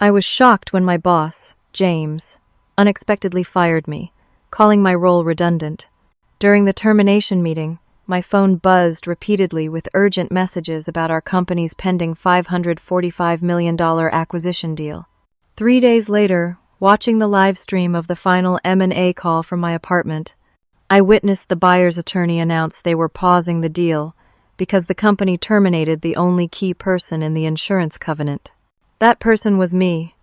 I was shocked when my boss, James, unexpectedly fired me, calling my role redundant. During the termination meeting, my phone buzzed repeatedly with urgent messages about our company's pending $545 million acquisition deal. 3 days later, watching the live stream of the final M&A call from my apartment, I witnessed the buyer's attorney announce they were pausing the deal because the company terminated the only key person in the insurance covenant. That person was me,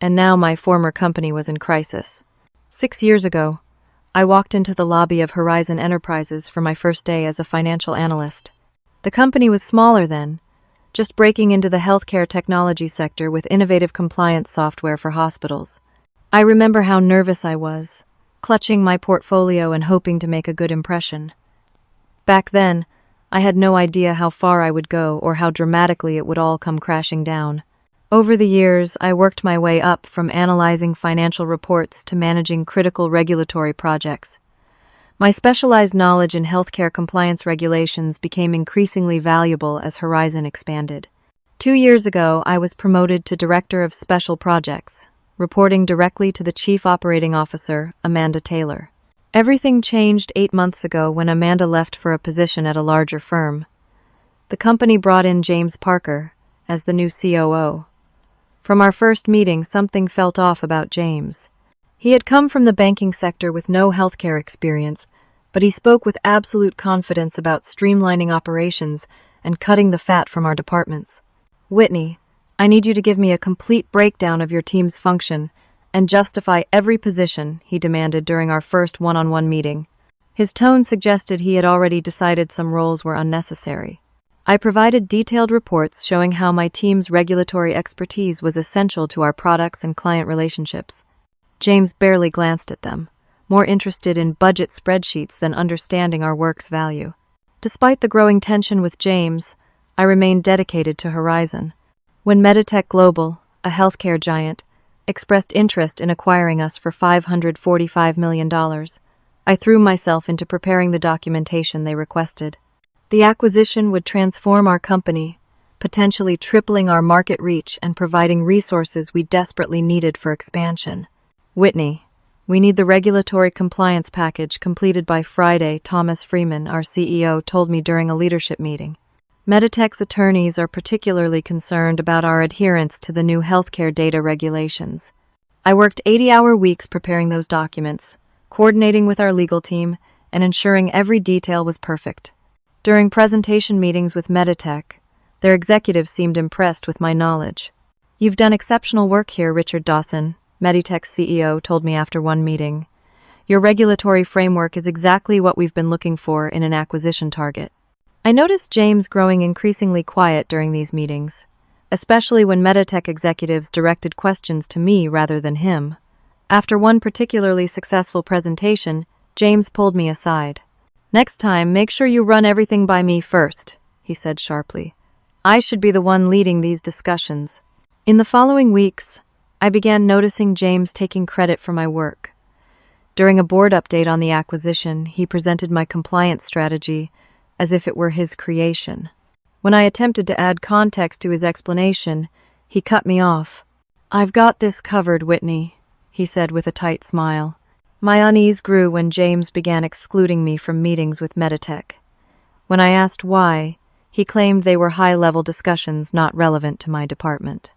and now my former company was in crisis. 6 years ago, I walked into the lobby of Horizon Enterprises for my first day as a financial analyst. The company was smaller then, just breaking into the healthcare technology sector with innovative compliance software for hospitals. I remember how nervous I was, clutching my portfolio and hoping to make a good impression. Back then, I had no idea how far I would go or how dramatically it would all come crashing down. Over the years, I worked my way up from analyzing financial reports to managing critical regulatory projects. My specialized knowledge in healthcare compliance regulations became increasingly valuable as Horizon expanded. 2 years ago, I was promoted to Director of Special Projects, reporting directly to the Chief Operating Officer, Amanda Taylor. Everything changed 8 months ago when Amanda left for a position at a larger firm. The company brought in James Parker as the new COO. From our first meeting, something felt off about James. He had come from the banking sector with no healthcare experience, but he spoke with absolute confidence about streamlining operations and cutting the fat from our departments. "Whitney, I need you to give me a complete breakdown of your team's function and justify every position," he demanded during our first one-on-one meeting. His tone suggested he had already decided some roles were unnecessary. I provided detailed reports showing how my team's regulatory expertise was essential to our products and client relationships. James barely glanced at them, more interested in budget spreadsheets than understanding our work's value. Despite the growing tension with James, I remained dedicated to Horizon. When Meditech Global, a healthcare giant, expressed interest in acquiring us for $545 million, I threw myself into preparing the documentation they requested. The acquisition would transform our company, potentially tripling our market reach and providing resources we desperately needed for expansion. "Whitney, we need the regulatory compliance package completed by Friday," Thomas Freeman, our CEO, told me during a leadership meeting. Meditech's attorneys are particularly concerned about our adherence to the new healthcare data regulations. I worked 80-hour weeks preparing those documents, coordinating with our legal team, and ensuring every detail was perfect. During presentation meetings with Meditech, their executives seemed impressed with my knowledge. "You've done exceptional work here, Richard Dawson," Meditech's CEO told me after one meeting. "Your regulatory framework is exactly what we've been looking for in an acquisition target." I noticed James growing increasingly quiet during these meetings, especially when Meditech executives directed questions to me rather than him. After one particularly successful presentation, James pulled me aside. "Next time, make sure you run everything by me first," he said sharply. "I should be the one leading these discussions." In the following weeks, I began noticing James taking credit for my work. During a board update on the acquisition, he presented my compliance strategy as if it were his creation. When I attempted to add context to his explanation, he cut me off. "I've got this covered, Whitney," he said with a tight smile. My unease grew when James began excluding me from meetings with Meditech. When I asked why, he claimed they were high-level discussions not relevant to my department.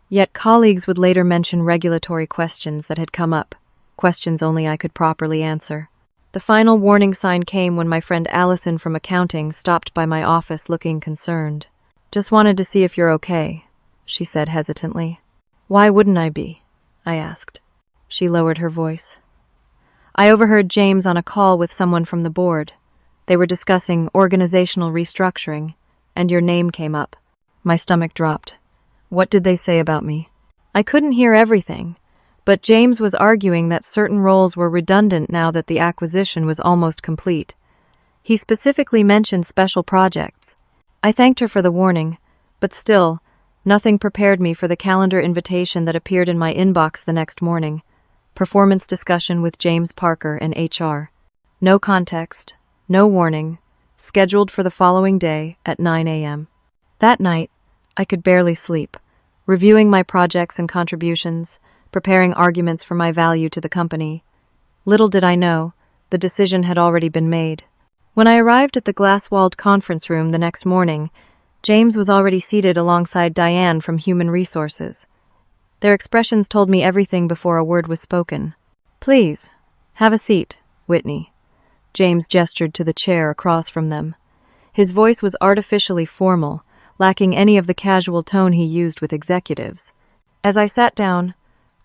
Yet colleagues would later mention regulatory questions that had come up, questions only I could properly answer. The final warning sign came when my friend Allison from accounting stopped by my office looking concerned. "Just wanted to see if you're okay," she said hesitantly. "Why wouldn't I be?" I asked. She lowered her voice. "I overheard James on a call with someone from the board. They were discussing organizational restructuring, and your name came up." My stomach dropped. What did they say about me? I couldn't hear everything, but James was arguing that certain roles were redundant now that the acquisition was almost complete. He specifically mentioned special projects. I thanked her for the warning, but still, nothing prepared me for the calendar invitation that appeared in my inbox the next morning. Performance discussion with James Parker and HR. No context, no warning, scheduled for the following day at 9 a.m. That night, I could barely sleep. reviewing my projects and contributions, preparing arguments for my value to the company. Little did I know, the decision had already been made. When I arrived at the glass-walled conference room the next morning, James was already seated alongside Diane from Human Resources. Their expressions told me everything before a word was spoken. "Please, have a seat, Whitney." James gestured to the chair across from them. His voice was artificially formal, lacking any of the casual tone he used with executives. As I sat down,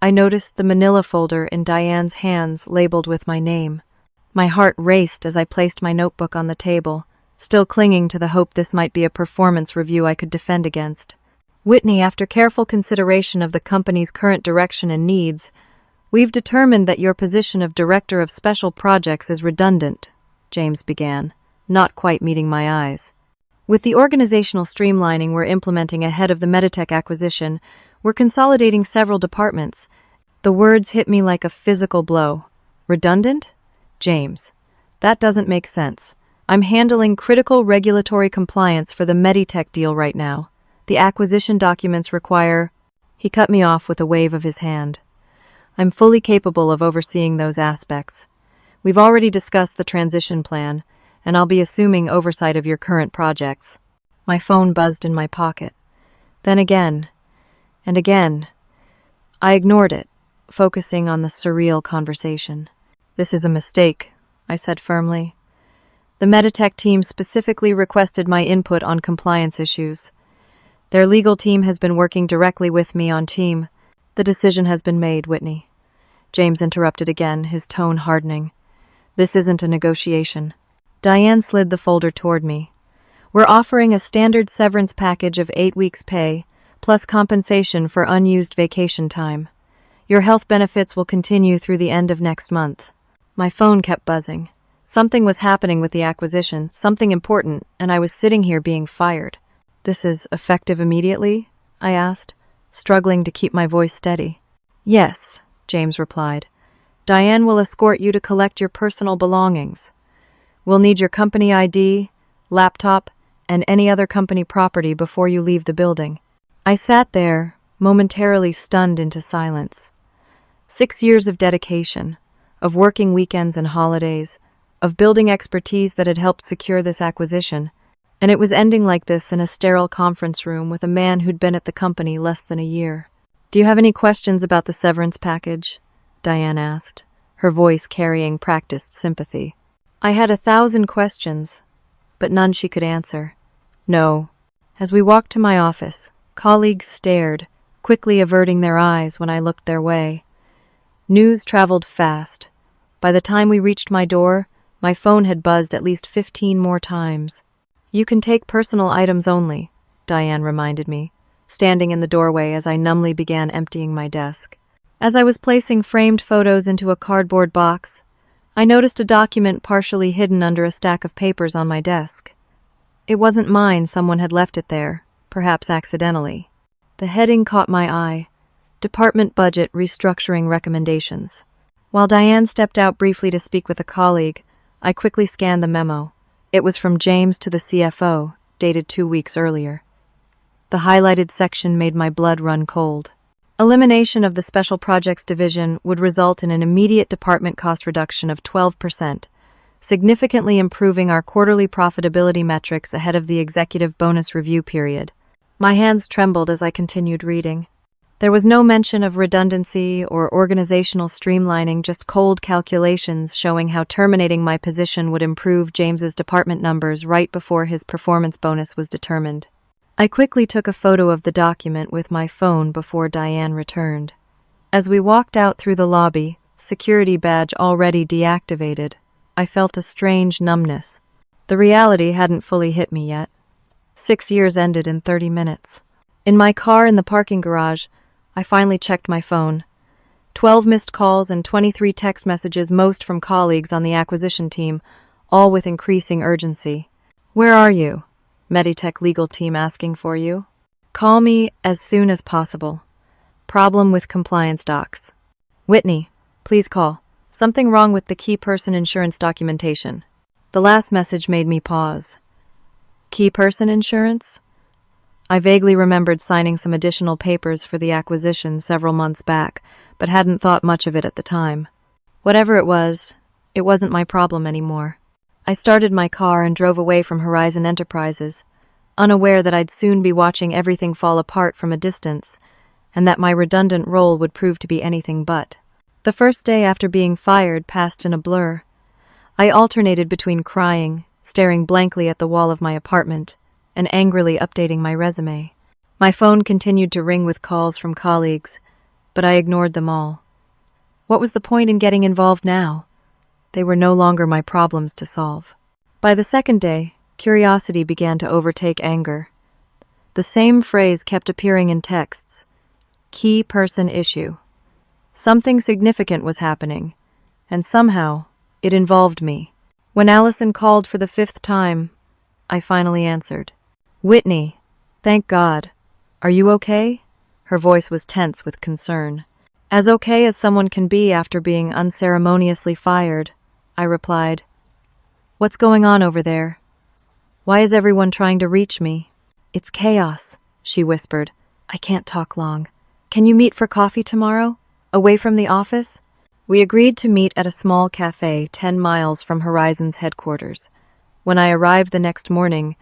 I noticed the manila folder in Diane's hands labeled with my name. My heart raced as I placed my notebook on the table, still clinging to the hope this might be a performance review I could defend against. "Whitney, after careful consideration of the company's current direction and needs, we've determined that your position of Director of Special Projects is redundant," James began, not quite meeting my eyes. "With the organizational streamlining we're implementing ahead of the Meditech acquisition, we're consolidating several departments." The words hit me like a physical blow. "Redundant? James, that doesn't make sense. I'm handling critical regulatory compliance for the Meditech deal right now. The acquisition documents require—" He cut me off with a wave of his hand. "I'm fully capable of overseeing those aspects. We've already discussed the transition plan, and I'll be assuming oversight of your current projects." My phone buzzed in my pocket. Then again, and again. I ignored it, focusing on the surreal conversation. "This is a mistake," I said firmly. "The Meditech team specifically requested my input on compliance issues. Their legal team has been working directly with me on team. The decision has been made, Whitney." James interrupted again, his tone hardening. "This isn't a negotiation." Diane slid the folder toward me. "We're offering a standard severance package of 8 weeks' pay, plus compensation for unused vacation time. Your health benefits will continue through the end of next month." My phone kept buzzing. Something was happening with the acquisition, something important, and I was sitting here being fired. "This is effective immediately?" I asked, struggling to keep my voice steady. "Yes," James replied. "Diane will escort you to collect your personal belongings. We'll need your company ID, laptop, and any other company property before you leave the building." I sat there, momentarily stunned into silence. 6 years of dedication, of working weekends and holidays, of building expertise that had helped secure this acquisition, and it was ending like this in a sterile conference room with a man who'd been at the company less than a year. "Do you have any questions about the severance package?" Diane asked, her voice carrying practiced sympathy. I had 1,000 questions, but none she could answer. "No." As we walked to my office, colleagues stared, quickly averting their eyes when I looked their way. News traveled fast. By the time we reached my door, my phone had buzzed at least 15 more times. "You can take personal items only," Diane reminded me, standing in the doorway as I numbly began emptying my desk. As I was placing framed photos into a cardboard box, I noticed a document partially hidden under a stack of papers on my desk. It wasn't mine, someone had left it there, perhaps accidentally. The heading caught my eye: Department Budget Restructuring Recommendations. While Diane stepped out briefly to speak with a colleague, I quickly scanned the memo. It was from James to the CFO, dated 2 weeks earlier. The highlighted section made my blood run cold. Elimination of the Special Projects Division would result in an immediate department cost reduction of 12%, significantly improving our quarterly profitability metrics ahead of the executive bonus review period. My hands trembled as I continued reading. There was no mention of redundancy or organizational streamlining, just cold calculations showing how terminating my position would improve James's department numbers right before his performance bonus was determined. I quickly took a photo of the document with my phone before Diane returned. As we walked out through the lobby, security badge already deactivated, I felt a strange numbness. The reality hadn't fully hit me yet. 6 years ended in 30 minutes. In my car in the parking garage, I finally checked my phone. 12 missed calls and 23 text messages, most from colleagues on the acquisition team, all with increasing urgency. "Where are you? Meditech legal team asking for you. Call me as soon as possible. Problem with compliance docs. Whitney, please call. Something wrong with the key person insurance documentation." The last message made me pause. Key person insurance? I vaguely remembered signing some additional papers for the acquisition several months back, but hadn't thought much of it at the time. Whatever it wasn't my problem anymore. I started my car and drove away from Horizon Enterprises, unaware that I'd soon be watching everything fall apart from a distance, and that my redundant role would prove to be anything but. The first day after being fired passed in a blur. I alternated between crying, staring blankly at the wall of my apartment, and angrily updating my resume. My phone continued to ring with calls from colleagues, but I ignored them all. What was the point in getting involved now? They were no longer my problems to solve. By the second day, curiosity began to overtake anger. The same phrase kept appearing in texts. Key person issue. Something significant was happening, and somehow it involved me. When Allison called for the 5th time, I finally answered. Whitney, thank God. Are you okay? Her voice was tense with concern. As okay as someone can be after being unceremoniously fired, I replied. What's going on over there? Why is everyone trying to reach me? It's chaos, she whispered. I can't talk long. Can you meet for coffee tomorrow? Away from the office? We agreed to meet at a small cafe 10 miles from Horizon's headquarters. When I arrived the next morning,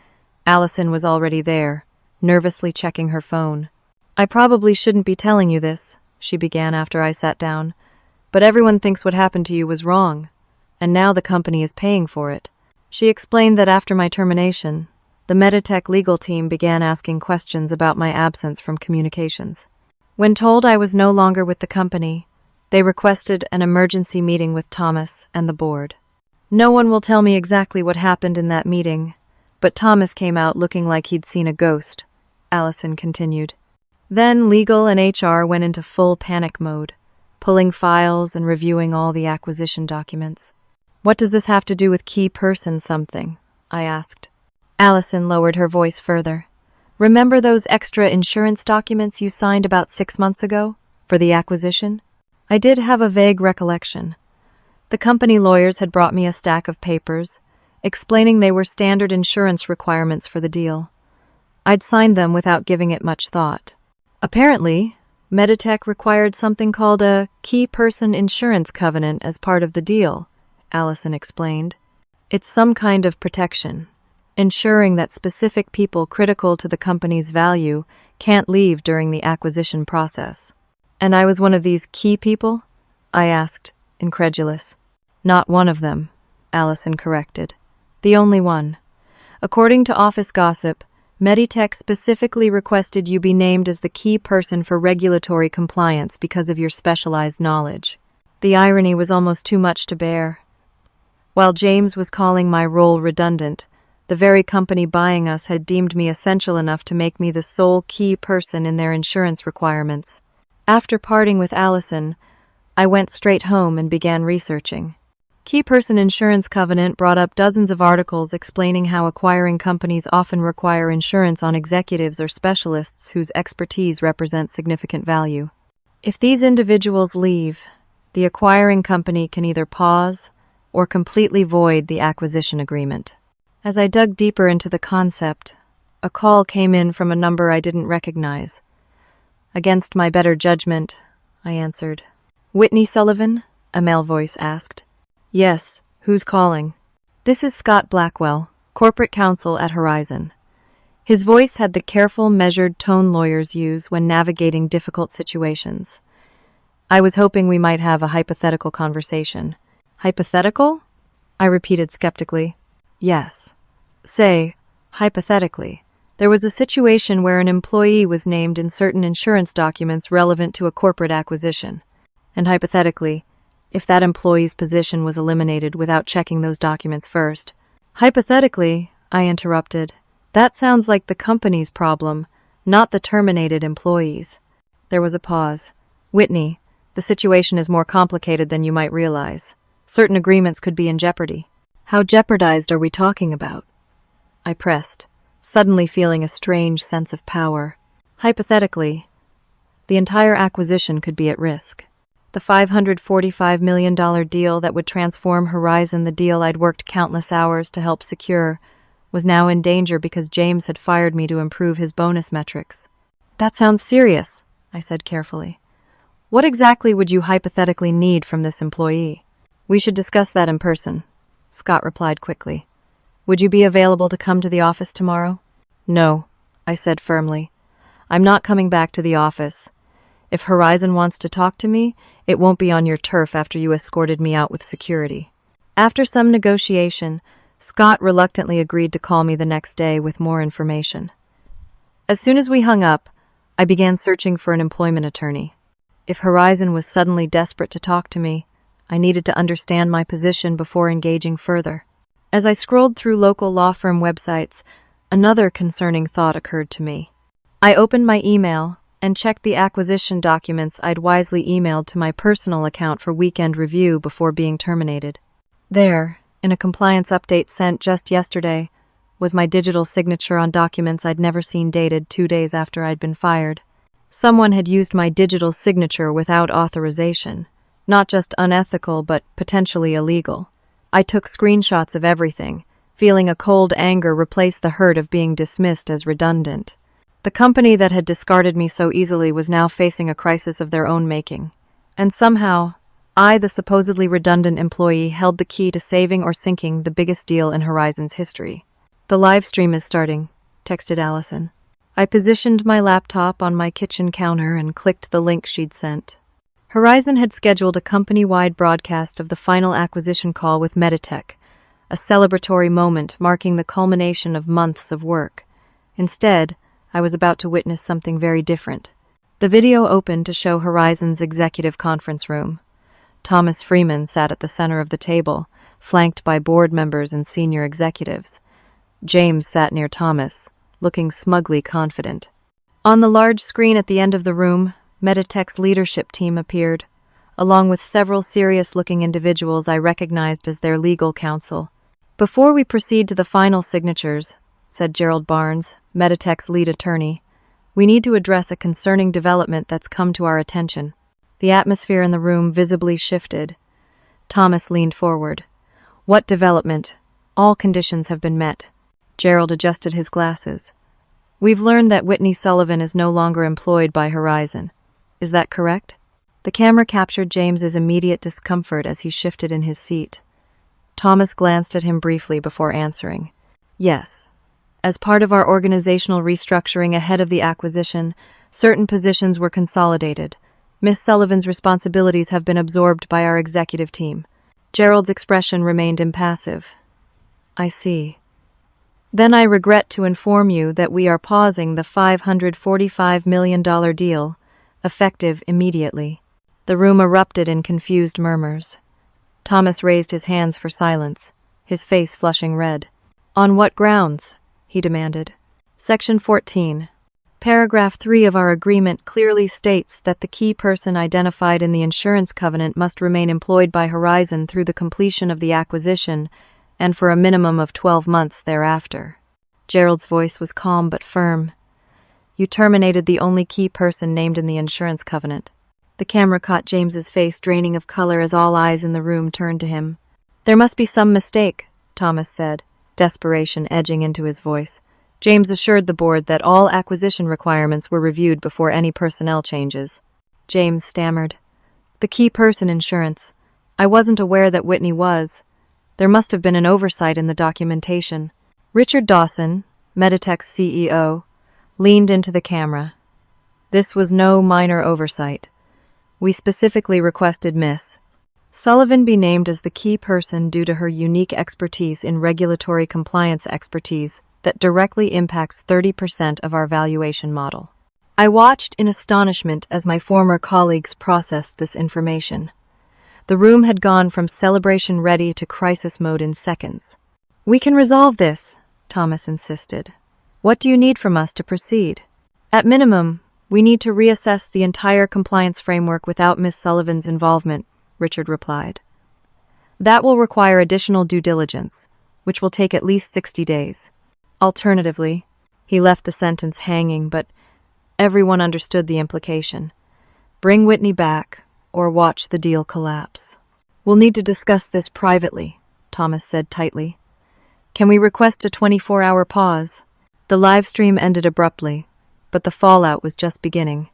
Allison was already there, nervously checking her phone. I probably shouldn't be telling you this, she began after I sat down, but everyone thinks what happened to you was wrong, and now the company is paying for it. She explained that after my termination, the Meditech legal team began asking questions about my absence from communications. When told I was no longer with the company, they requested an emergency meeting with Thomas and the board. No one will tell me exactly what happened in that meeting, but Thomas came out looking like he'd seen a ghost, Allison continued. Then legal and HR went into full panic mode, pulling files and reviewing all the acquisition documents. What does this have to do with key person something? I asked. Allison lowered her voice further. Remember those extra insurance documents you signed about 6 months ago for the acquisition? I did have a vague recollection. The company lawyers had brought me a stack of papers, explaining they were standard insurance requirements for the deal. I'd signed them without giving it much thought. Apparently, Meditech required something called a key person insurance covenant as part of the deal, Allison explained. It's some kind of protection, ensuring that specific people critical to the company's value can't leave during the acquisition process. And I was one of these key people? I asked, incredulous. Not one of them, Allison corrected. The only one. According to office gossip, Meditech specifically requested you be named as the key person for regulatory compliance because of your specialized knowledge. The irony was almost too much to bear. While James was calling my role redundant, the very company buying us had deemed me essential enough to make me the sole key person in their insurance requirements. After parting with Allison, I went straight home and began researching. Key Person Insurance Covenant brought up dozens of articles explaining how acquiring companies often require insurance on executives or specialists whose expertise represents significant value. If these individuals leave, the acquiring company can either pause or completely void the acquisition agreement. As I dug deeper into the concept, a call came in from a number I didn't recognize. Against my better judgment, I answered. Whitney Sullivan? A male voice asked. Yes, who's calling? This is Scott Blackwell, corporate counsel at Horizon. His voice had the careful, measured tone lawyers use when navigating difficult situations. I was hoping we might have a hypothetical conversation. Hypothetical? I repeated skeptically. Yes. Say, hypothetically, there was a situation where an employee was named in certain insurance documents relevant to a corporate acquisition. And hypothetically, if that employee's position was eliminated without checking those documents first. Hypothetically, I interrupted, that sounds like the company's problem, not the terminated employee's. There was a pause. Whitney, the situation is more complicated than you might realize. Certain agreements could be in jeopardy. How jeopardized are we talking about? I pressed, suddenly feeling a strange sense of power. Hypothetically, the entire acquisition could be at risk. The $545 million deal that would transform Horizon, the deal I'd worked countless hours to help secure, was now in danger because James had fired me to improve his bonus metrics. That sounds serious, I said carefully. What exactly would you hypothetically need from this employee? We should discuss that in person, Scott replied quickly. Would you be available to come to the office tomorrow? No, I said firmly. I'm not coming back to the office. If Horizon wants to talk to me, it won't be on your turf after you escorted me out with security. After some negotiation, Scott reluctantly agreed to call me the next day with more information. As soon as we hung up, I began searching for an employment attorney. If Horizon was suddenly desperate to talk to me, I needed to understand my position before engaging further. As I scrolled through local law firm websites, another concerning thought occurred to me. I opened my email and checked the acquisition documents I'd wisely emailed to my personal account for weekend review before being terminated. There, in a compliance update sent just yesterday, was my digital signature on documents I'd never seen dated 2 days after I'd been fired. Someone had used my digital signature without authorization. Not just unethical, but potentially illegal. I took screenshots of everything, feeling a cold anger replace the hurt of being dismissed as redundant. The company that had discarded me so easily was now facing a crisis of their own making. And somehow, I, the supposedly redundant employee, held the key to saving or sinking the biggest deal in Horizon's history. The live stream is starting, texted Allison. I positioned my laptop on my kitchen counter and clicked the link she'd sent. Horizon had scheduled a company-wide broadcast of the final acquisition call with Meditech, a celebratory moment marking the culmination of months of work. Instead, I was about to witness something very different. The video opened to show Horizon's executive conference room. Thomas Freeman sat at the center of the table, flanked by board members and senior executives. James sat near Thomas, looking smugly confident. On the large screen at the end of the room, Meditech's leadership team appeared, along with several serious-looking individuals I recognized as their legal counsel. Before we proceed to the final signatures, said Gerald Barnes, Meditech's lead attorney, we need to address a concerning development that's come to our attention. The atmosphere in the room visibly shifted. Thomas leaned forward. What development? All conditions have been met. Gerald adjusted his glasses. We've learned that Whitney Sullivan is no longer employed by Horizon. Is that correct? The camera captured James's immediate discomfort as he shifted in his seat. Thomas glanced at him briefly before answering. Yes. As part of our organizational restructuring ahead of the acquisition, certain positions were consolidated. Miss Sullivan's responsibilities have been absorbed by our executive team. Gerald's expression remained impassive. I see. Then I regret to inform you that we are pausing the $545 million deal, effective immediately. The room erupted in confused murmurs. Thomas raised his hands for silence, his face flushing red. On what grounds? He demanded. Section 14. Paragraph 3 of our agreement clearly states that the key person identified in the insurance covenant must remain employed by Horizon through the completion of the acquisition and for a minimum of 12 months thereafter. Gerald's voice was calm but firm. You terminated the only key person named in the insurance covenant. The camera caught James's face draining of color as all eyes in the room turned to him. There must be some mistake, Thomas said, desperation edging into his voice. James assured the board that all acquisition requirements were reviewed before any personnel changes. James stammered. The key person insurance. I wasn't aware that Whitney was. There must have been an oversight in the documentation. Richard Dawson, Meditech's CEO, leaned into the camera. This was no minor oversight. We specifically requested Miss Sullivan be named as the key person due to her unique expertise in regulatory compliance expertise that directly impacts 30% of our valuation model. I watched in astonishment as my former colleagues processed this information. The room had gone from celebration ready to crisis mode in seconds. We can resolve this, Thomas insisted. What do you need from us to proceed? At minimum, we need to reassess the entire compliance framework without Miss Sullivan's involvement, Richard replied. That will require additional due diligence, which will take at least 60 days. Alternatively, he left the sentence hanging, but everyone understood the implication. Bring Whitney back, or watch the deal collapse. We'll need to discuss this privately, Thomas said tightly. Can we request a 24-hour pause? The live stream ended abruptly, but the fallout was just beginning.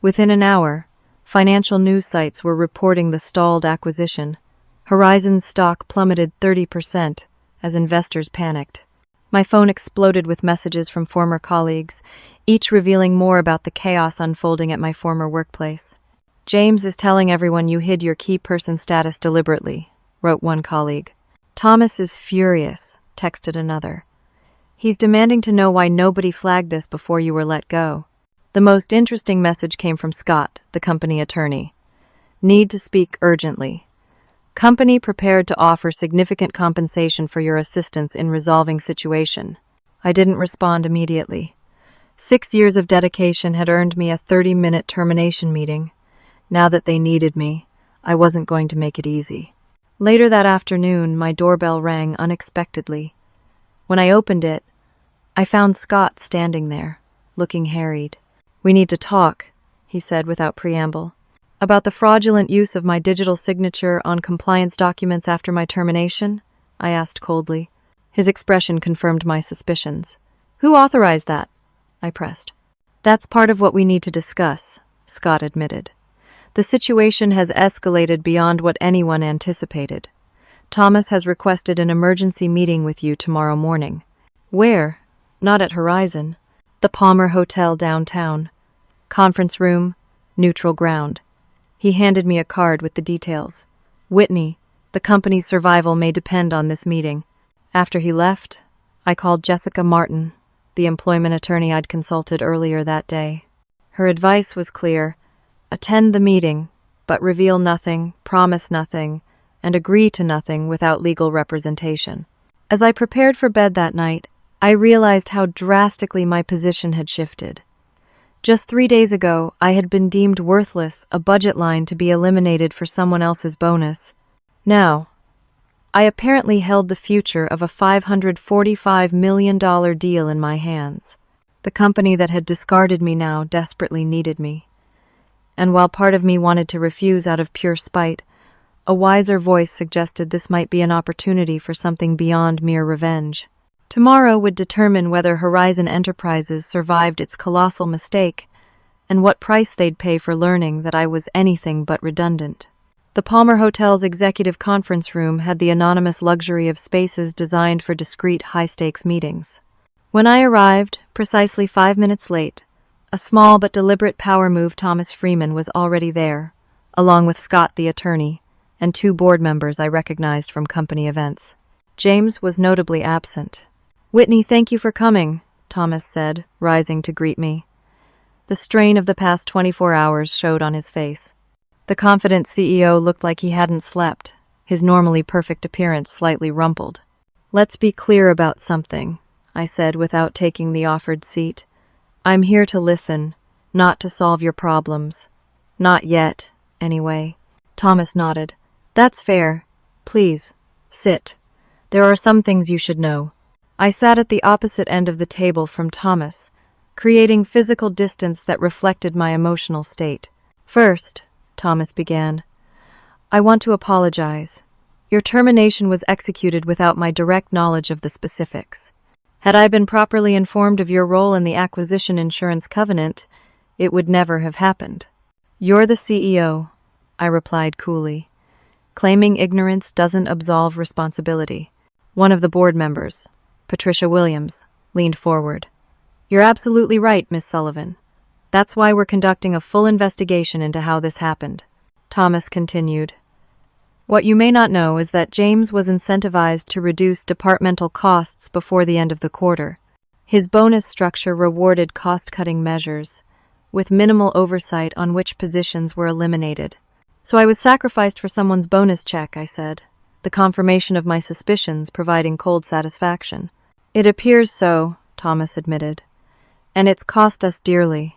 Within an hour, financial news sites were reporting the stalled acquisition. Horizon's stock plummeted 30% as investors panicked. My phone exploded with messages from former colleagues, each revealing more about the chaos unfolding at my former workplace. James is telling everyone you hid your key person status deliberately, wrote one colleague. Thomas is furious, texted another. He's demanding to know why nobody flagged this before you were let go. The most interesting message came from Scott, the company attorney. Need to speak urgently. Company prepared to offer significant compensation for your assistance in resolving situation. I didn't respond immediately. 6 years of dedication had earned me a 30-minute termination meeting. Now that they needed me, I wasn't going to make it easy. Later that afternoon, my doorbell rang unexpectedly. When I opened it, I found Scott standing there, looking harried. "We need to talk," he said without preamble. "About the fraudulent use of my digital signature on compliance documents after my termination?" I asked coldly. His expression confirmed my suspicions. "Who authorized that?" I pressed. "That's part of what we need to discuss," Scott admitted. "The situation has escalated beyond what anyone anticipated. Thomas has requested an emergency meeting with you tomorrow morning." "Where?" "Not at Horizon. The Palmer Hotel downtown. Conference room, neutral ground." He handed me a card with the details. "Whitney, the company's survival may depend on this meeting." After he left, I called Jessica Martin, the employment attorney I'd consulted earlier that day. Her advice was clear. Attend the meeting, but reveal nothing, promise nothing, and agree to nothing without legal representation. As I prepared for bed that night, I realized how drastically my position had shifted. Just 3 days ago, I had been deemed worthless, a budget line to be eliminated for someone else's bonus. Now, I apparently held the future of a $545 million deal in my hands. The company that had discarded me now desperately needed me. And while part of me wanted to refuse out of pure spite, a wiser voice suggested this might be an opportunity for something beyond mere revenge. Tomorrow would determine whether Horizon Enterprises survived its colossal mistake and what price they'd pay for learning that I was anything but redundant. The Palmer Hotel's executive conference room had the anonymous luxury of spaces designed for discreet, high-stakes meetings. When I arrived, precisely 5 minutes late, a small but deliberate power move, Thomas Freeman was already there, along with Scott the attorney, and 2 board members I recognized from company events. James was notably absent. "Whitney, thank you for coming," Thomas said, rising to greet me. The strain of the past 24 hours showed on his face. The confident CEO looked like he hadn't slept, his normally perfect appearance slightly rumpled. "Let's be clear about something," I said without taking the offered seat. "I'm here to listen, not to solve your problems. Not yet, anyway." Thomas nodded. "That's fair. Please, sit. There are some things you should know." I sat at the opposite end of the table from Thomas, creating physical distance that reflected my emotional state. "First," Thomas began, "I want to apologize. Your termination was executed without my direct knowledge of the specifics. Had I been properly informed of your role in the acquisition insurance covenant, it would never have happened." "You're the CEO," I replied coolly. Claiming ignorance doesn't absolve responsibility. One of the board members, Patricia Williams, leaned forward. "You're absolutely right, Miss Sullivan. That's why we're conducting a full investigation into how this happened." Thomas continued. "What you may not know is that James was incentivized to reduce departmental costs before the end of the quarter. His bonus structure rewarded cost-cutting measures, with minimal oversight on which positions were eliminated. So I was sacrificed for someone's bonus check," I said, the confirmation of my suspicions providing cold satisfaction. "It appears so," Thomas admitted. "And it's cost us dearly.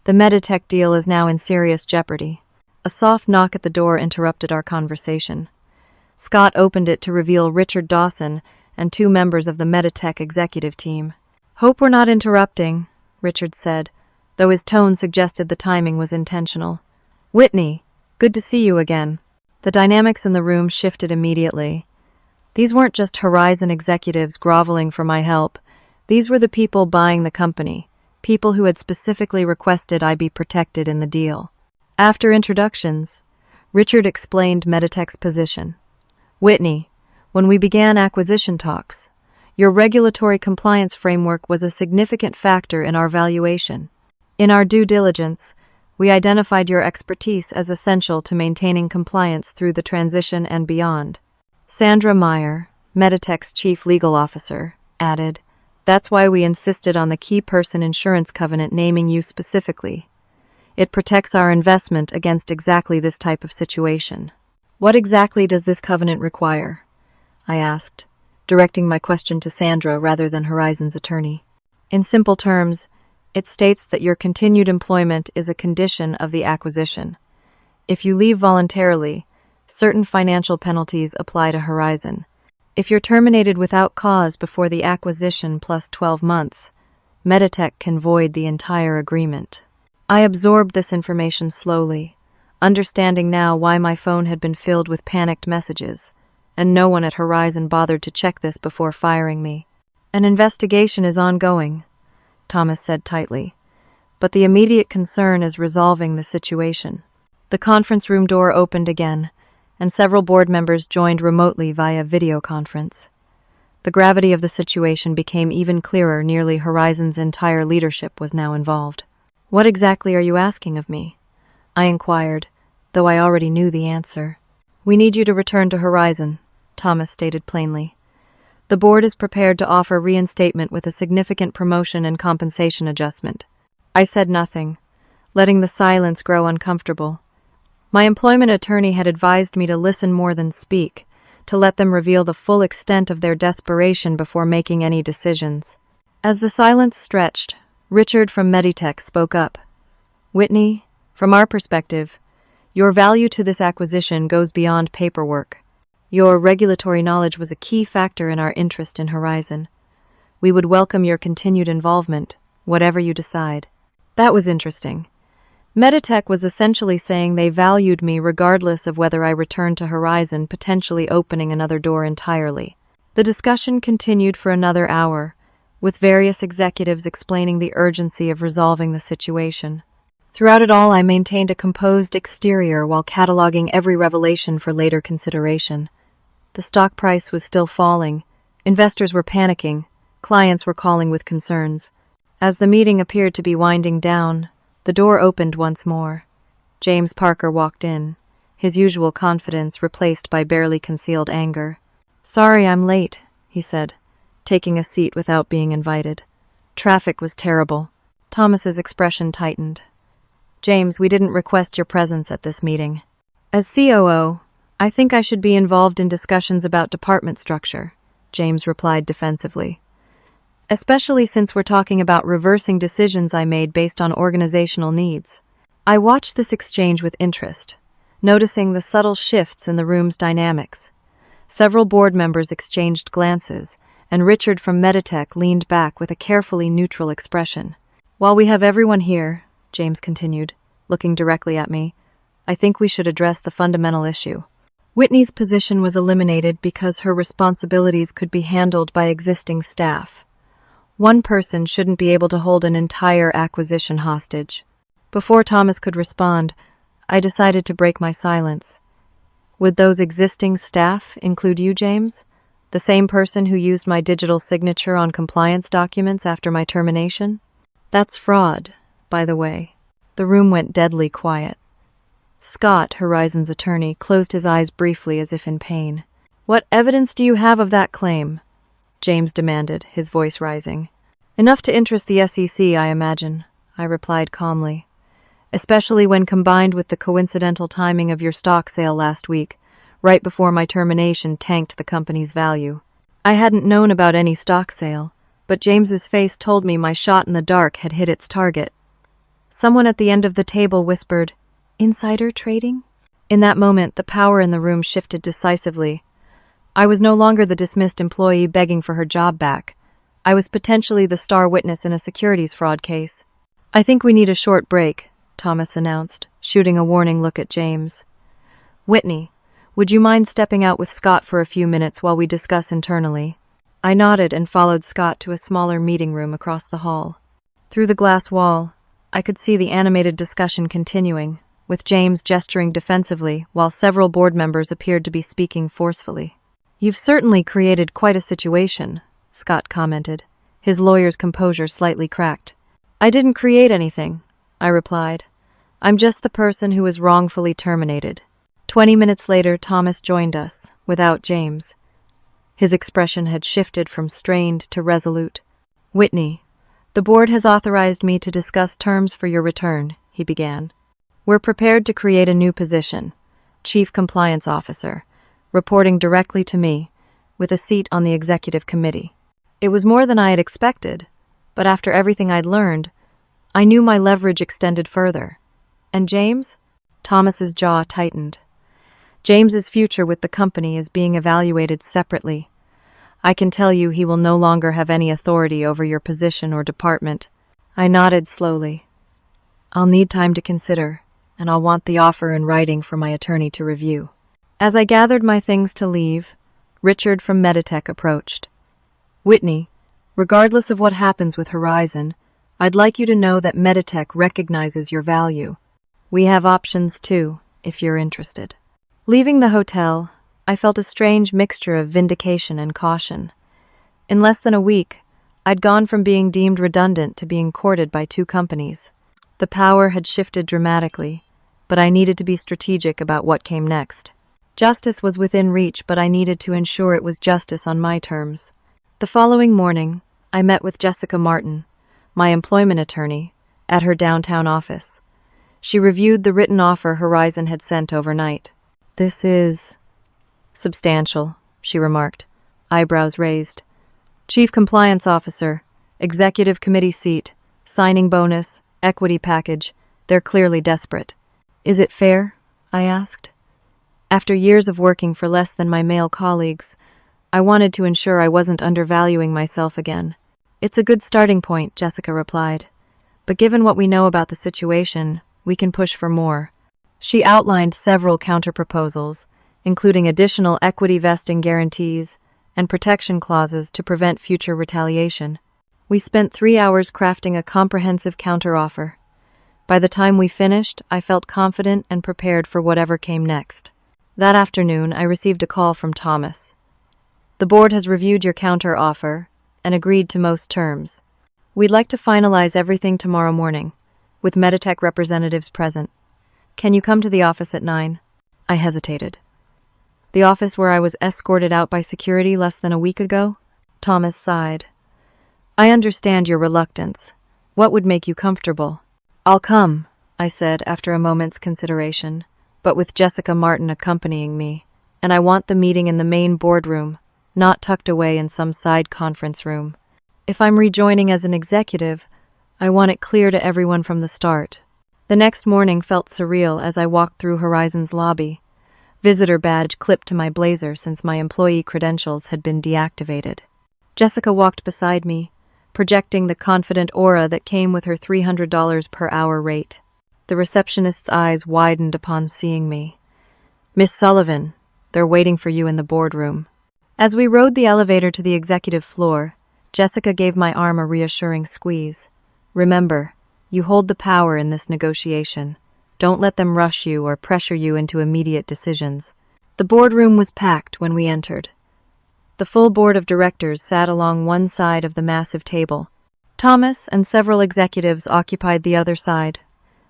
The Meditech deal is now in serious jeopardy." A soft knock at the door interrupted our conversation. Scott opened it to reveal Richard Dawson and 2 members of the Meditech executive team. "Hope we're not interrupting," Richard said, though his tone suggested the timing was intentional. "Whitney, good to see you again." The dynamics in the room shifted immediately. These weren't just Horizon executives groveling for my help. These were the people buying the company, people who had specifically requested I be protected in the deal. After introductions, Richard explained Meditech's position. Whitney, when we began acquisition talks, your regulatory compliance framework was a significant factor in our valuation. In our due diligence, we identified your expertise as essential to maintaining compliance through the transition and beyond. Sandra Meyer, Meditech's chief legal officer, added, "That's why we insisted on the key person insurance covenant naming you specifically. It protects our investment against exactly this type of situation." "What exactly does this covenant require?" I asked, directing my question to Sandra rather than Horizon's attorney. "In simple terms, it states that your continued employment is a condition of the acquisition. If you leave voluntarily, certain financial penalties apply to Horizon. If you're terminated without cause before the acquisition plus 12 months, Meditech can void the entire agreement." I absorbed this information slowly, understanding now why my phone had been filled with panicked messages, and no one at Horizon bothered to check this before firing me. "An investigation is ongoing," Thomas said tightly, "but the immediate concern is resolving the situation." The conference room door opened again, and several board members joined remotely via video conference. The gravity of the situation became even clearer. Nearly Horizon's entire leadership was now involved. "What exactly are you asking of me?" I inquired, though I already knew the answer. "We need you to return to Horizon," Thomas stated plainly. "The board is prepared to offer reinstatement with a significant promotion and compensation adjustment." I said nothing, letting the silence grow uncomfortable. My employment attorney had advised me to listen more than speak, to let them reveal the full extent of their desperation before making any decisions. As the silence stretched, Richard from Meditech spoke up. "Whitney, from our perspective, your value to this acquisition goes beyond paperwork. Your regulatory knowledge was a key factor in our interest in Horizon. We would welcome your continued involvement, whatever you decide." That was interesting. Meditech was essentially saying they valued me regardless of whether I returned to Horizon, potentially opening another door entirely. The discussion continued for another hour, with various executives explaining the urgency of resolving the situation. Throughout it all, I maintained a composed exterior while cataloging every revelation for later consideration. The stock price was still falling, investors were panicking, clients were calling with concerns. As the meeting appeared to be winding down, the door opened once more. James Parker walked in, his usual confidence replaced by barely concealed anger. "Sorry I'm late," he said, taking a seat without being invited. "Traffic was terrible." Thomas's expression tightened. "James, we didn't request your presence at this meeting. As COO, I think I should be involved in discussions about department structure," James replied defensively. "Especially since we're talking about reversing decisions I made based on organizational needs." I watched this exchange with interest, noticing the subtle shifts in the room's dynamics. Several board members exchanged glances, and Richard from Meditech leaned back with a carefully neutral expression. "While we have everyone here," James continued, looking directly at me, "I think we should address the fundamental issue. Whitney's position was eliminated because her responsibilities could be handled by existing staff. One person shouldn't be able to hold an entire acquisition hostage." Before Thomas could respond, I decided to break my silence. "Would those existing staff include you, James? The same person who used my digital signature on compliance documents after my termination?" "That's fraud, by the way." The room went deadly quiet. Scott, Horizon's attorney, closed his eyes briefly as if in pain. "What evidence do you have of that claim?" James demanded, his voice rising. "Enough to interest the SEC, I imagine," I replied calmly. "Especially when combined with the coincidental timing of your stock sale last week, right before my termination tanked the company's value." I hadn't known about any stock sale, but James's face told me my shot in the dark had hit its target. Someone at the end of the table whispered, "Insider trading?" In that moment, the power in the room shifted decisively. I was no longer the dismissed employee begging for her job back. I was potentially the star witness in a securities fraud case. "I think we need a short break," Thomas announced, shooting a warning look at James. "Whitney, Would you mind stepping out with Scott for a few minutes while we discuss internally? I nodded and followed Scott to a smaller meeting room across the hall. Through the glass wall, I could see the animated discussion continuing, with James gesturing defensively while several board members appeared to be speaking forcefully. "You've certainly created quite a situation," Scott commented, his lawyer's composure slightly cracked. "I didn't create anything," I replied. "I'm just the person who was wrongfully terminated." 20 minutes later, Thomas joined us, without James. His expression had shifted from strained to resolute. "Whitney, the board has authorized me to discuss terms for your return," he began. "We're prepared to create a new position, Chief Compliance Officer, reporting directly to me, with a seat on the executive committee." It was more than I had expected, but after everything I'd learned, I knew my leverage extended further. And James? Thomas's jaw tightened. "James's future with the company is being evaluated separately. I can tell you he will no longer have any authority over your position or department." I nodded slowly. "I'll need time to consider, and I'll want the offer in writing for my attorney to review." As I gathered my things to leave, Richard from Meditech approached. "Whitney, regardless of what happens with Horizon, I'd like you to know that Meditech recognizes your value. We have options too, if you're interested." Leaving the hotel, I felt a strange mixture of vindication and caution. In less than a week, I'd gone from being deemed redundant to being courted by 2 companies. The power had shifted dramatically, but I needed to be strategic about what came next. Justice was within reach, but I needed to ensure it was justice on my terms. The following morning, I met with Jessica Martin, my employment attorney, at her downtown office. She reviewed the written offer Horizon had sent overnight. "This is substantial," she remarked, eyebrows raised. "Chief Compliance Officer, Executive Committee seat, signing bonus, equity package. They're clearly desperate." "Is it fair?" I asked. After years of working for less than my male colleagues, I wanted to ensure I wasn't undervaluing myself again. "It's a good starting point," Jessica replied. "But given what we know about the situation, we can push for more." She outlined several counterproposals, including additional equity vesting guarantees and protection clauses to prevent future retaliation. We spent 3 hours crafting a comprehensive counteroffer. By the time we finished, I felt confident and prepared for whatever came next. That afternoon, I received a call from Thomas. "The board has reviewed your counteroffer and agreed to most terms. We'd like to finalize everything tomorrow morning, with Meditech representatives present. Can you come to the office at 9? I hesitated. "The office where I was escorted out by security less than a week ago?" Thomas sighed. "I understand your reluctance. What would make you comfortable?" "I'll come," I said after a moment's consideration, "but with Jessica Martin accompanying me, and I want the meeting in the main boardroom, not tucked away in some side conference room. If I'm rejoining as an executive, I want it clear to everyone from the start." The next morning felt surreal as I walked through Horizon's lobby, visitor badge clipped to my blazer since my employee credentials had been deactivated. Jessica walked beside me, projecting the confident aura that came with her $300 per hour rate. The receptionist's eyes widened upon seeing me. "Miss Sullivan, they're waiting for you in the boardroom." As we rode the elevator to the executive floor, Jessica gave my arm a reassuring squeeze. "Remember, you hold the power in this negotiation. Don't let them rush you or pressure you into immediate decisions." The boardroom was packed when we entered. The full board of directors sat along one side of the massive table. Thomas and several executives occupied the other side,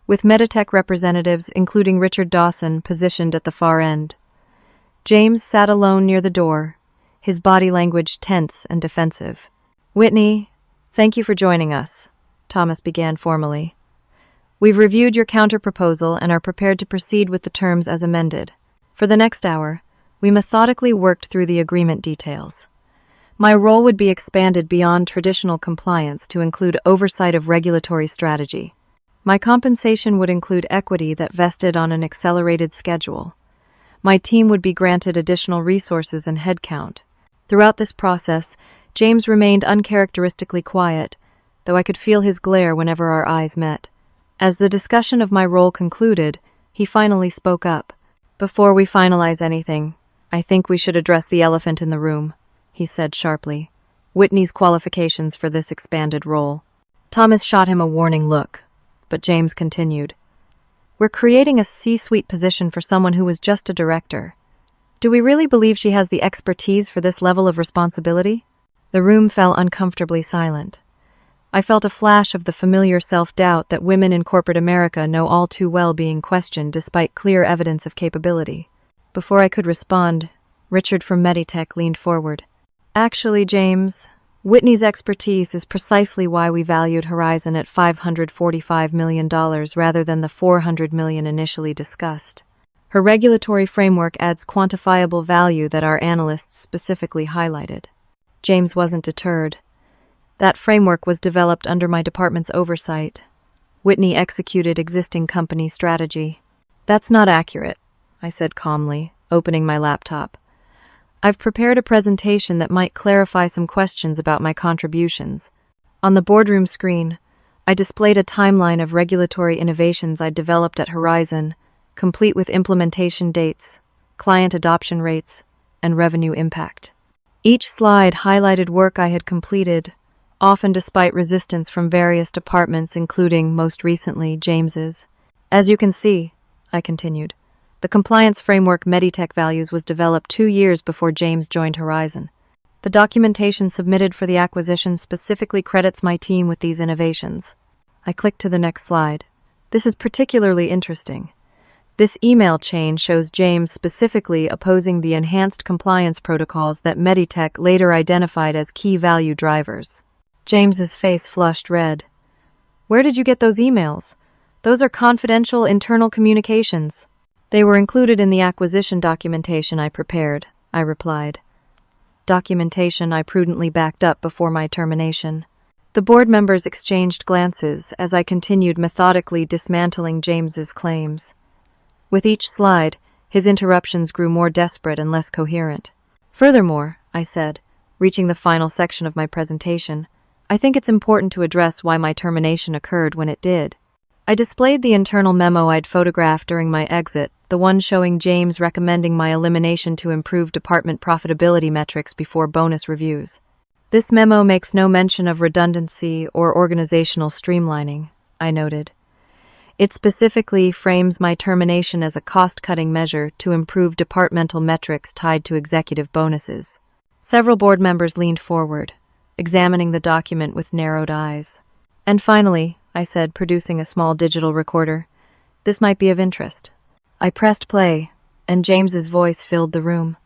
with Meditech representatives, including Richard Dawson, positioned at the far end. James sat alone near the door, his body language tense and defensive. "Whitney, thank you for joining us," Thomas began formally. "We've reviewed your counterproposal and are prepared to proceed with the terms as amended." For the next hour, we methodically worked through the agreement details. My role would be expanded beyond traditional compliance to include oversight of regulatory strategy. My compensation would include equity that vested on an accelerated schedule. My team would be granted additional resources and headcount. Throughout this process, James remained uncharacteristically quiet, though I could feel his glare whenever our eyes met. As the discussion of my role concluded, he finally spoke up. Before we finalize anything, I think we should address the elephant in the room, he said sharply. Whitney's qualifications for this expanded role. Thomas shot him a warning look, but James continued. We're creating a C-suite position for someone who was just a director. Do we really believe she has the expertise for this level of responsibility? The room fell uncomfortably silent. I felt a flash of the familiar self-doubt that women in corporate America know all too well being questioned despite clear evidence of capability. Before I could respond, Richard from Meditech leaned forward. Actually, James, Whitney's expertise is precisely why we valued Horizon at $545 million rather than the $400 million initially discussed. Her regulatory framework adds quantifiable value that our analysts specifically highlighted. James wasn't deterred. That framework was developed under my department's oversight. Whitney executed existing company strategy. That's not accurate, I said calmly, opening my laptop. I've prepared a presentation that might clarify some questions about my contributions. On the boardroom screen, I displayed a timeline of regulatory innovations I'd developed at Horizon, complete with implementation dates, client adoption rates, and revenue impact. Each slide highlighted work I had completed, often despite resistance from various departments, including, most recently, James's. As you can see, I continued, the compliance framework Meditech values was developed 2 years before James joined Horizon. The documentation submitted for the acquisition specifically credits my team with these innovations. I clicked to the next slide. This is particularly interesting. This email chain shows James specifically opposing the enhanced compliance protocols that Meditech later identified as key value drivers. James's face flushed red. Where did you get those emails? Those are confidential internal communications. They were included in the acquisition documentation I prepared, I replied. Documentation I prudently backed up before my termination. The board members exchanged glances as I continued methodically dismantling James's claims. With each slide, his interruptions grew more desperate and less coherent. Furthermore, I said, reaching the final section of my presentation, I think it's important to address why my termination occurred when it did. I displayed the internal memo I'd photographed during my exit, the one showing James recommending my elimination to improve department profitability metrics before bonus reviews. This memo makes no mention of redundancy or organizational streamlining, I noted. It specifically frames my termination as a cost-cutting measure to improve departmental metrics tied to executive bonuses. Several board members leaned forward, examining the document with narrowed eyes. And finally, I said, producing a small digital recorder, this might be of interest. I pressed play, and James's voice filled the room.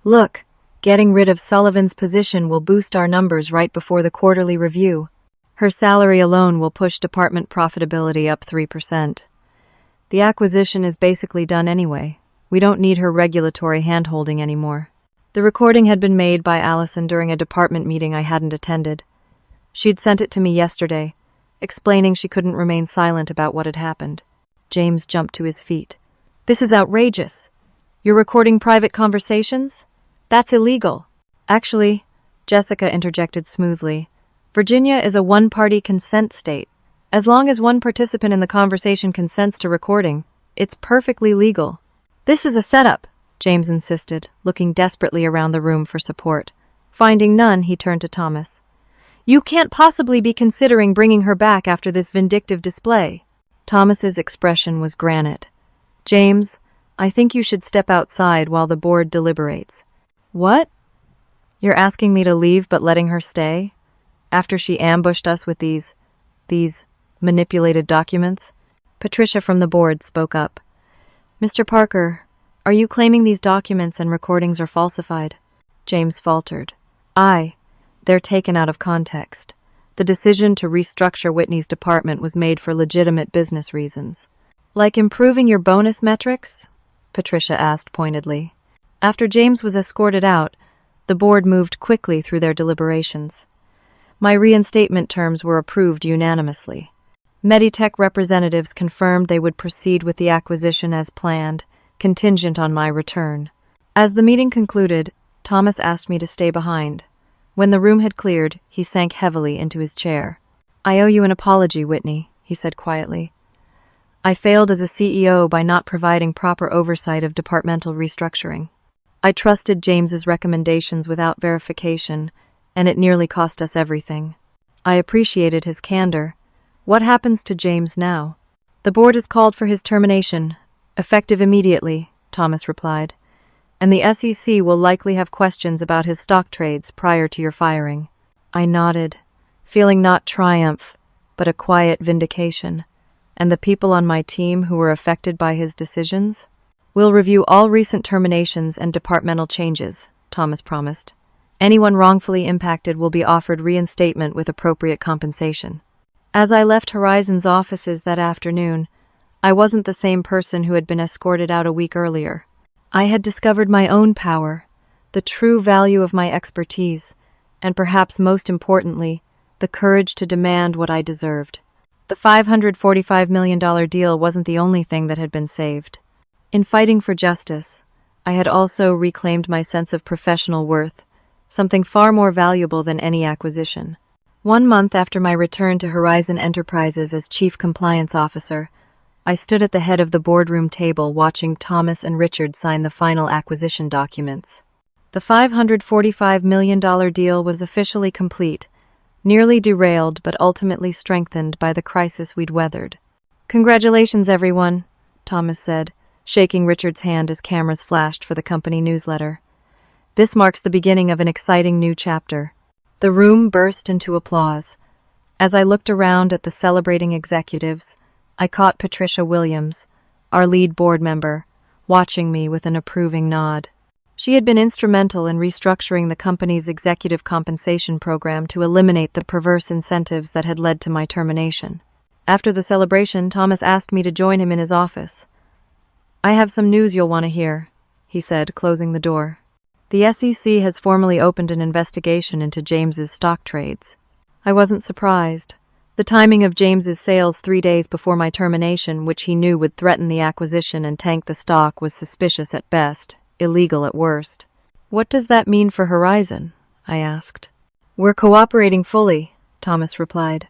Look, getting rid of Sullivan's position will boost our numbers right before the quarterly review. Her salary alone will push department profitability up 3%. The acquisition is basically done anyway. We don't need her regulatory hand-holding anymore. The recording had been made by Allison during a department meeting I hadn't attended. She'd sent it to me yesterday, explaining she couldn't remain silent about what had happened. James jumped to his feet. This is outrageous. You're recording private conversations? That's illegal. Actually, Jessica interjected smoothly, Virginia is a one-party consent state. As long as one participant in the conversation consents to recording, it's perfectly legal. This is a setup, James insisted, looking desperately around the room for support. Finding none, he turned to Thomas. You can't possibly be considering bringing her back after this vindictive display. Thomas's expression was granite. James, I think you should step outside while the board deliberates. What? You're asking me to leave but letting her stay? After she ambushed us with these manipulated documents? Patricia from the board spoke up. Mr. Parker, are you claiming these documents and recordings are falsified? James faltered. They're taken out of context. The decision to restructure Whitney's department was made for legitimate business reasons. Like improving your bonus metrics? Patricia asked pointedly. After James was escorted out, the board moved quickly through their deliberations. My reinstatement terms were approved unanimously. Meditech representatives confirmed they would proceed with the acquisition as planned, contingent on my return. As the meeting concluded, Thomas asked me to stay behind. When the room had cleared, he sank heavily into his chair. I owe you an apology, Whitney, he said quietly. I failed as a CEO by not providing proper oversight of departmental restructuring. I trusted James's recommendations without verification, and it nearly cost us everything. I appreciated his candor. What happens to James now? The board has called for his termination, effective immediately, Thomas replied, and the SEC will likely have questions about his stock trades prior to your firing. I nodded, feeling not triumph, but a quiet vindication. And the people on my team who were affected by his decisions? We'll review all recent terminations and departmental changes, Thomas promised. Anyone wrongfully impacted will be offered reinstatement with appropriate compensation. As I left Horizon's offices that afternoon, I wasn't the same person who had been escorted out a week earlier. I had discovered my own power, the true value of my expertise, and perhaps most importantly, the courage to demand what I deserved. The $545 million deal wasn't the only thing that had been saved. In fighting for justice, I had also reclaimed my sense of professional worth, something far more valuable than any acquisition. 1 month after my return to Horizon Enterprises as Chief Compliance Officer, I stood at the head of the boardroom table watching Thomas and Richard sign the final acquisition documents. The $545 million deal was officially complete, nearly derailed but ultimately strengthened by the crisis we'd weathered. "Congratulations, everyone," Thomas said, shaking Richard's hand as cameras flashed for the company newsletter. "This marks the beginning of an exciting new chapter." The room burst into applause. As I looked around at the celebrating executives, I caught Patricia Williams, our lead board member, watching me with an approving nod. She had been instrumental in restructuring the company's executive compensation program to eliminate the perverse incentives that had led to my termination. After the celebration, Thomas asked me to join him in his office. "I have some news you'll want to hear," he said, closing the door. "The SEC has formally opened an investigation into James's stock trades." I wasn't surprised. The timing of James's sales 3 days before my termination, which he knew would threaten the acquisition and tank the stock, was suspicious at best, illegal at worst. "What does that mean for Horizon?" I asked. "We're cooperating fully," Thomas replied.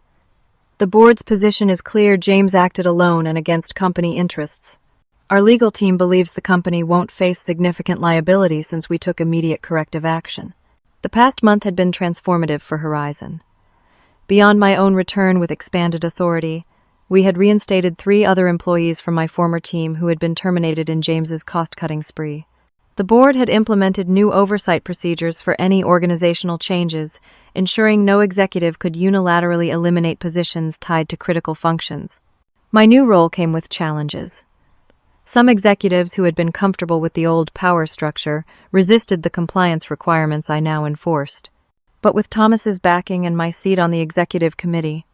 "The board's position is clear. James acted alone and against company interests. Our legal team believes the company won't face significant liability since we took immediate corrective action." The past month had been transformative for Horizon. Beyond my own return with expanded authority, we had reinstated 3 other employees from my former team who had been terminated in James's cost-cutting spree. The board had implemented new oversight procedures for any organizational changes, ensuring no executive could unilaterally eliminate positions tied to critical functions. My new role came with challenges. Some executives who had been comfortable with the old power structure resisted the compliance requirements I now enforced. But with Thomas's backing and my seat on the executive committee,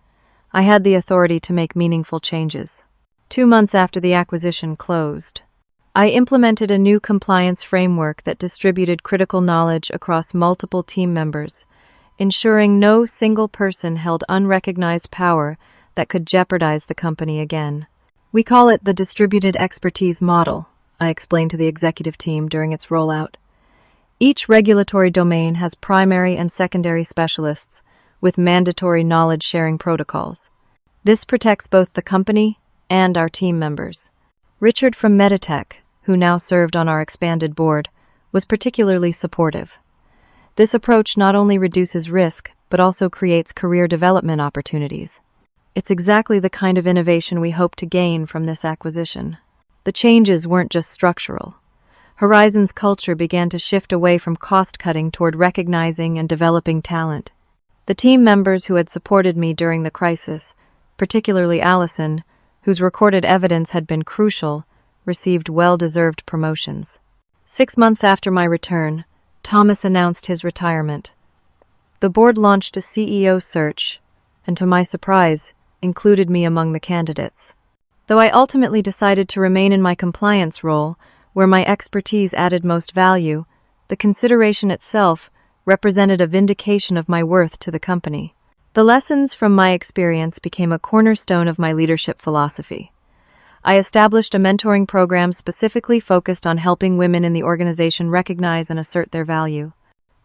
I had the authority to make meaningful changes. 2 months after the acquisition closed, I implemented a new compliance framework that distributed critical knowledge across multiple team members, ensuring no single person held unrecognized power that could jeopardize the company again. "We call it the distributed expertise model," I explained to the executive team during its rollout. "Each regulatory domain has primary and secondary specialists with mandatory knowledge-sharing protocols. This protects both the company and our team members." Richard from Meditech, who now served on our expanded board, was particularly supportive. This approach not only reduces risk, but also creates career development opportunities. It's exactly the kind of innovation we hope to gain from this acquisition. The changes weren't just structural. Horizon's culture began to shift away from cost-cutting toward recognizing and developing talent. The team members who had supported me during the crisis, particularly Allison, whose recorded evidence had been crucial, received well-deserved promotions. 6 months after my return, Thomas announced his retirement. The board launched a CEO search, and to my surprise, included me among the candidates. Though I ultimately decided to remain in my compliance role, where my expertise added most value, the consideration itself represented a vindication of my worth to the company. The lessons from my experience became a cornerstone of my leadership philosophy. I established a mentoring program specifically focused on helping women in the organization recognize and assert their value.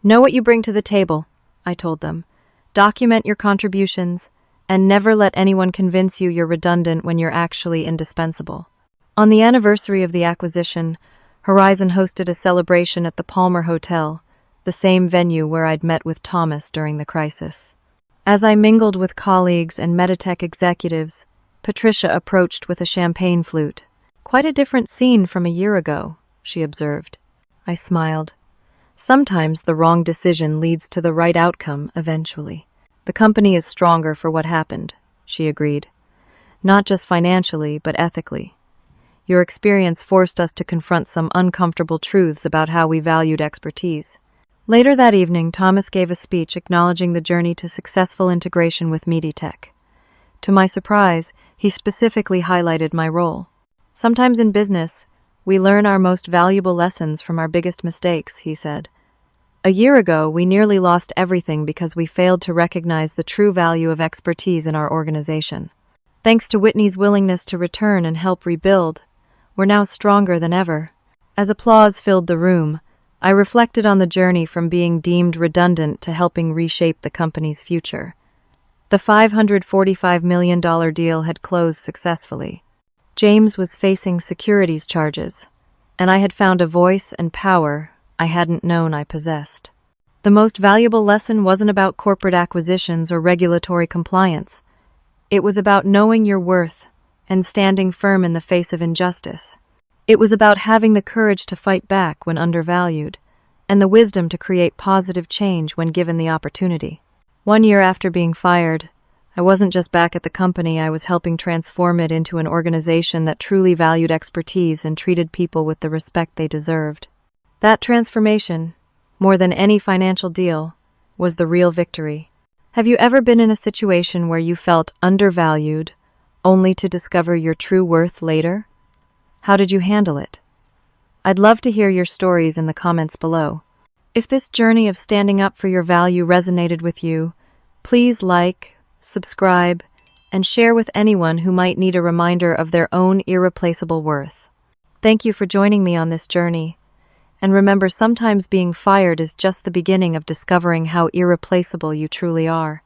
"Know what you bring to the table," I told them. "Document your contributions, And never let anyone convince you you're redundant when you're actually indispensable. On the anniversary of the acquisition, Horizon hosted a celebration at the Palmer Hotel, the same venue where I'd met with Thomas during the crisis. As I mingled with colleagues and Meditech executives, Patricia approached with a champagne flute. "Quite a different scene from a year ago," she observed. I smiled. "Sometimes the wrong decision leads to the right outcome eventually. The company is stronger for what happened," she agreed. "Not just financially, but ethically. Your experience forced us to confront some uncomfortable truths about how we valued expertise." Later that evening, Thomas gave a speech acknowledging the journey to successful integration with Meditech. To my surprise, he specifically highlighted my role. "Sometimes in business, we learn our most valuable lessons from our biggest mistakes," he said. "A year ago, we nearly lost everything because we failed to recognize the true value of expertise in our organization. Thanks to Whitney's willingness to return and help rebuild, we're now stronger than ever." As applause filled the room, I reflected on the journey from being deemed redundant to helping reshape the company's future. The $545 million deal had closed successfully. James was facing securities charges, and I had found a voice and power I hadn't known I possessed. The most valuable lesson wasn't about corporate acquisitions or regulatory compliance. It was about knowing your worth and standing firm in the face of injustice. It was about having the courage to fight back when undervalued, and the wisdom to create positive change when given the opportunity. 1 year after being fired, I wasn't just back at the company, I was helping transform it into an organization that truly valued expertise and treated people with the respect they deserved. That transformation, more than any financial deal, was the real victory. Have you ever been in a situation where you felt undervalued, only to discover your true worth later? How did you handle it? I'd love to hear your stories in the comments below. If this journey of standing up for your value resonated with you, please like, subscribe, and share with anyone who might need a reminder of their own irreplaceable worth. Thank you for joining me on this journey. And remember, sometimes being fired is just the beginning of discovering how irreplaceable you truly are.